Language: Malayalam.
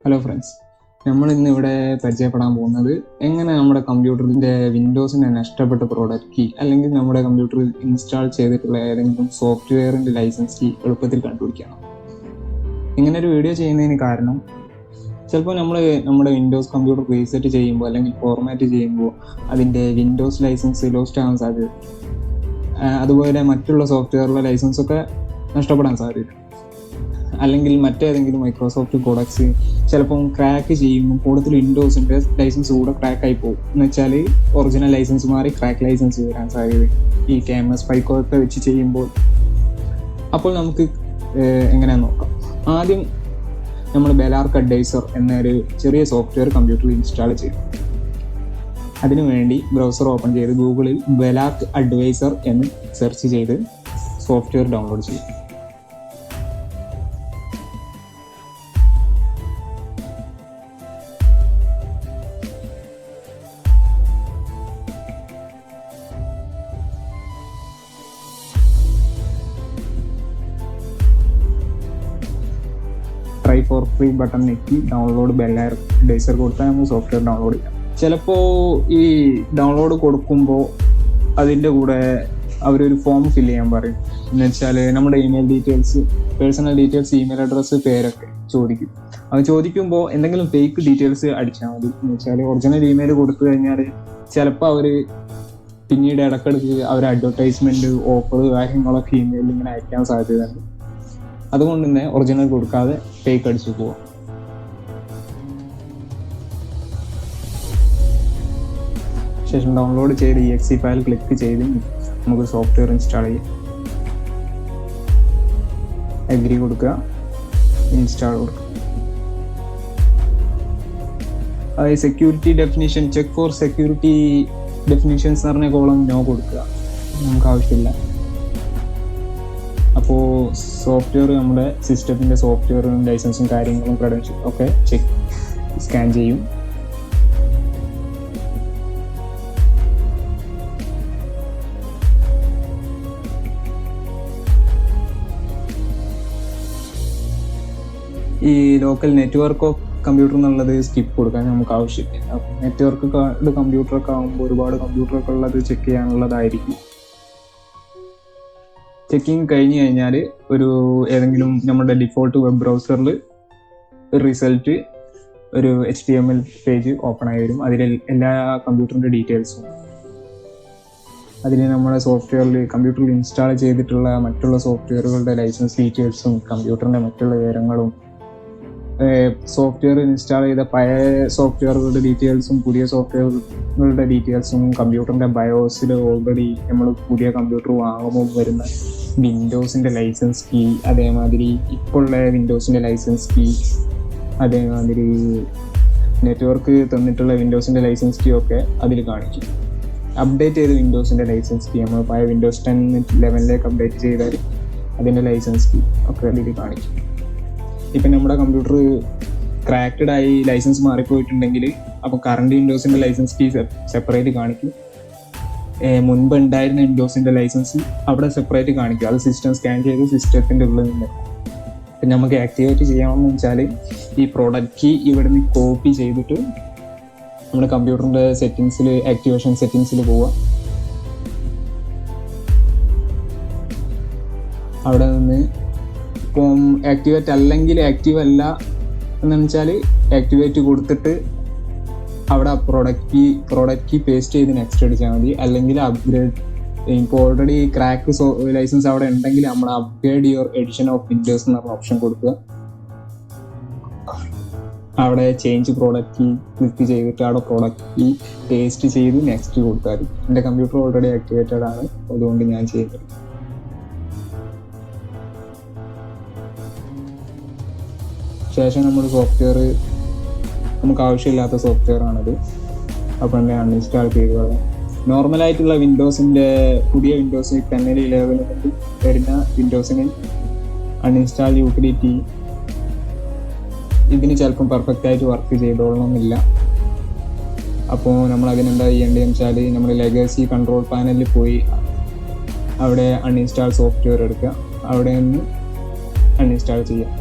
ഹലോ ഫ്രണ്ട്സ്, നമ്മൾ ഇന്ന് ഇവിടെ പരിചയപ്പെടാൻ പോകുന്നത് എങ്ങനെ നമ്മുടെ കമ്പ്യൂട്ടറിൻ്റെ വിൻഡോസിൻ്റെ നഷ്ടപ്പെട്ട പ്രോഡക്റ്റ് കീ അല്ലെങ്കിൽ നമ്മുടെ കമ്പ്യൂട്ടറിൽ ഇൻസ്റ്റാൾ ചെയ്തിട്ടുള്ള ഏതെങ്കിലും സോഫ്റ്റ്വെയറിൻ്റെ ലൈസൻസ് കീ എളുപ്പത്തിൽ കണ്ടുപിടിക്കണം. ഇങ്ങനെ ഒരു വീഡിയോ ചെയ്യുന്നതിന് കാരണം ചിലപ്പോൾ നമ്മുടെ വിൻഡോസ് കമ്പ്യൂട്ടർ റീസെറ്റ് ചെയ്യുമ്പോൾ അല്ലെങ്കിൽ ഫോർമാറ്റ് ചെയ്യുമ്പോൾ അതിൻ്റെ വിൻഡോസ് ലൈസൻസ് ലോസ്റ്റ് ആകാൻ സാധ്യത, അതുപോലെ മറ്റുള്ള സോഫ്റ്റ്വെയറുടെ ലൈസൻസൊക്കെ നഷ്ടപ്പെടാൻ സാധ്യത, അല്ലെങ്കിൽ മറ്റേതെങ്കിലും മൈക്രോസോഫ്റ്റ് പ്രോഡക്ട്സ് ചിലപ്പം ക്രാക്ക് ചെയ്യുമ്പോൾ കൂടുതൽ വിൻഡോസിൻ്റെ ലൈസൻസ് കൂടെ ക്രാക്കായി പോകും. എന്ന് വെച്ചാൽ ഒറിജിനൽ ലൈസൻസ് മാറി ക്രാക്ക് ലൈസൻസ് വരാൻ സാധ്യത ഈ KMS പൈക്കോയൊക്കെ വെച്ച് ചെയ്യുമ്പോൾ. അപ്പോൾ നമുക്ക് എങ്ങനെയാണെന്ന് നോക്കാം. ആദ്യം നമ്മൾ Belarc Advisor എന്നൊരു ചെറിയ സോഫ്റ്റ്വെയർ കമ്പ്യൂട്ടറിൽ ഇൻസ്റ്റാൾ ചെയ്യും. അതിനുവേണ്ടി ബ്രൗസർ ഓപ്പൺ ചെയ്ത് ഗൂഗിളിൽ Belarc Advisor എന്ന് സെർച്ച് ചെയ്ത് സോഫ്റ്റ്വെയർ ഡൗൺലോഡ് ചെയ്യും. ട്രൈ ഫോർ ഫ്രീ ബട്ടൺ ഞെക്കി ഡൗൺലോഡ് Belarc Advisor കൊടുത്താൽ നമുക്ക് സോഫ്റ്റ്വെയർ ഡൗൺലോഡ് ചെയ്യാം. ചിലപ്പോൾ ഈ ഡൗൺലോഡ് കൊടുക്കുമ്പോൾ അതിൻ്റെ കൂടെ അവരൊരു ഫോം ഫില്ല് ചെയ്യാൻ പറയും. എന്ന് വെച്ചാൽ നമ്മുടെ email details, personal details, email address, പേരൊക്കെ ചോദിക്കും. അത് ചോദിക്കുമ്പോൾ എന്തെങ്കിലും ഫേക്ക് ഡീറ്റെയിൽസ് അടിച്ചാൽ മതി. എന്ന് വെച്ചാൽ ഒറിജിനൽ ഇമെയിൽ കൊടുത്തു കഴിഞ്ഞാൽ ചിലപ്പോൾ അവർ പിന്നീട് ഇടയ്ക്കിടയ്ക്ക് അവർ അഡ്വർടൈസ്മെൻറ്റ്, ഓഫർ, കാര്യങ്ങളൊക്കെ ഇമെയിലിൽ ഇങ്ങനെ അയക്കാൻ സാധ്യതയുണ്ട്. അതുകൊണ്ട് തന്നെ ഒറിജിനൽ കൊടുക്കാതെ ഫേക്ക് അടിച്ചു പോവാം. ശേഷം ഡൗൺലോഡ് ചെയ്ത് exe ഫയൽ ക്ലിക്ക് ചെയ്ത് നമുക്ക് സോഫ്റ്റ്വെയർ ഇൻസ്റ്റാൾ ചെയ്യാം. അഗ്രി കൊടുക്കുക, ഇൻസ്റ്റാൾ കൊടുക്കുക. അതായത് security definition, check for security definitions എന്ന് പറഞ്ഞ കോളം നോ കൊടുക്കുക, നമുക്ക് ആവശ്യമില്ല. അപ്പോൾ സോഫ്റ്റ്വെയർ നമ്മുടെ സിസ്റ്റത്തിൻ്റെ സോഫ്റ്റ്വെയറും ലൈസൻസും കാര്യങ്ങളും ക്രെഡൻഷ്യൽ ഒക്കെ സ്കാൻ ചെയ്യും. ഈ ലോക്കൽ നെറ്റ്വർക്ക് ഓഫ് കമ്പ്യൂട്ടർ എന്നുള്ളത് സ്കിപ്പ് കൊടുക്കാൻ നമുക്ക് ആവശ്യമില്ല. നെറ്റ്വർക്ക് കമ്പ്യൂട്ടറൊക്കെ ആകുമ്പോൾ ഒരുപാട് കമ്പ്യൂട്ടറൊക്കെ ഉള്ളത് ചെക്ക് ചെയ്യാനുള്ളതായിരിക്കും. ചെക്കിങ് കഴിഞ്ഞ് കഴിഞ്ഞാൽ ഏതെങ്കിലും നമ്മുടെ ഡിഫോൾട്ട് വെബ് ബ്രൗസറിൽ റിസൾട്ട് ഒരു HTML പേജ് ഓപ്പൺ ആയി വരും. അതിൽ എല്ലാ കമ്പ്യൂട്ടറിൻ്റെ ഡീറ്റെയിൽസും, അതിന് നമ്മുടെ കമ്പ്യൂട്ടറിൽ ഇൻസ്റ്റാൾ ചെയ്തിട്ടുള്ള മറ്റുള്ള സോഫ്റ്റ്വെയറുകളുടെ ലൈസൻസ് ഡീറ്റെയിൽസും, കമ്പ്യൂട്ടറിൻ്റെ മറ്റുള്ള വിവരങ്ങളും, സോഫ്റ്റ്വെയർ ഇൻസ്റ്റാൾ ചെയ്ത പഴയ സോഫ്റ്റ്വെയറുകളുടെ ഡീറ്റെയിൽസും പുതിയ സോഫ്റ്റ്വെയറുകളുടെ ഡീറ്റെയിൽസും, കമ്പ്യൂട്ടറിൻ്റെ ബയോസിൽ ഓൾറെഡി നമ്മൾ പുതിയ കമ്പ്യൂട്ടർ വാങ്ങുമ്പോൾ വരുന്ന വിൻഡോസിൻ്റെ ലൈസൻസ് കീ, അതേമാതിരി ഇപ്പോഴുള്ള വിൻഡോസിൻ്റെ ലൈസൻസ് കീ, അതേമാതിരി നെറ്റ്വർക്ക് തന്നിട്ടുള്ള വിൻഡോസിൻ്റെ ലൈസൻസ് കീ ഒക്കെ അതിൽ കാണിക്കും. അപ്ഡേറ്റ് ചെയ്ത് വിൻഡോസിൻ്റെ ലൈസൻസ് കീ, നമ്മൾ പഴയ വിൻഡോസ് 10 11 അപ്ഡേറ്റ് ചെയ്താൽ അതിൻ്റെ ലൈസൻസ് കീ ഒക്കെ അതിൽ കാണിക്കും. ഇപ്പം നമ്മുടെ കമ്പ്യൂട്ടർ ക്രാക്റ്റഡ് ആയി ലൈസൻസ് മാറിപ്പോയിട്ടുണ്ടെങ്കിൽ അപ്പോൾ കറണ്ട് വിൻഡോസിൻ്റെ ലൈസൻസ് കീ സെപ്പറേറ്റ് കാണിക്കും. മുൻപ് ഉണ്ടായിരുന്ന വിൻഡോസിൻ്റെ ലൈസൻസ് അവിടെ സെപ്പറേറ്റ് കാണിക്കും. അത് സിസ്റ്റം സ്കാൻ ചെയ്ത് സിസ്റ്റത്തിൻ്റെ ഉള്ളിൽ നിന്ന്. അപ്പം നമുക്ക് ആക്ടിവേറ്റ് ചെയ്യാമെന്ന് വെച്ചാൽ ഈ പ്രോഡക്റ്റ് കീ ഇവിടെ നിന്ന് കോപ്പി ചെയ്തിട്ട് നമ്മുടെ കമ്പ്യൂട്ടറിൻ്റെ സെറ്റിങ്സിൽ, ആക്ടിവേഷൻ സെറ്റിങ്സിൽ പോവുക. അവിടെ നിന്ന് ഇപ്പം ആക്ടിവേറ്റ് അല്ലെങ്കിൽ ആക്റ്റീവ് അല്ല എന്ന് വെച്ചാൽ ആക്ടിവേറ്റ് കൊടുത്തിട്ട് അവിടെ പ്രോഡക്റ്റ് കീ പേസ്റ്റ് ചെയ്ത് നെക്സ്റ്റ് അടിച്ചാൽ മതി. അല്ലെങ്കിൽ അപ്ഗ്രേഡ്, ഇപ്പോൾ ഓൾറെഡി ക്രാക്ക് ലൈസൻസ് അവിടെ ഉണ്ടെങ്കിൽ നമ്മൾ upgrade your edition of Windows എന്ന് പറഞ്ഞ ഓപ്ഷൻ കൊടുക്കുക. അവിടെ ചേഞ്ച് പ്രോഡക്റ്റ് കീ ക്ലിക്ക് ചെയ്തിട്ട് അവിടെ പ്രോഡക്റ്റ് കീ പേസ്റ്റ് ചെയ്ത് നെക്സ്റ്റ് കൊടുത്താൽ മതി. എൻ്റെ കമ്പ്യൂട്ടർ ഓൾറെഡി ആക്ടിവേറ്റഡ് ആണ്, അതുകൊണ്ട് ഞാൻ ചെയ്യുന്നത്. ശേഷം നമ്മൾ സോഫ്റ്റ്വെയർ, നമുക്ക് ആവശ്യമില്ലാത്ത സോഫ്റ്റ്വെയർ ആണത്, അപ്പോൾ തന്നെ അൺഇൻസ്റ്റാൾ ചെയ്ത് കളയാം. നോർമലായിട്ടുള്ള പുതിയ വിൻഡോസ് 10 11 വരുന്ന വിൻഡോസിന് അൺഇൻസ്റ്റാൾ യൂട്ടിലിറ്റി ഇതിന് ചിലപ്പം പെർഫെക്റ്റ് ആയിട്ട് വർക്ക് ചെയ്തോളണമെന്നില്ല. അപ്പോൾ നമ്മൾ അതിനെന്താ ചെയ്യേണ്ടതെന്ന് വെച്ചാൽ നമ്മൾ ലെഗസി കൺട്രോൾ പാനലിൽ പോയി അവിടെ അൺഇൻസ്റ്റാൾ സോഫ്റ്റ്വെയർ എടുക്കുക, അവിടെ നിന്ന് അൺഇൻസ്റ്റാൾ ചെയ്യാം.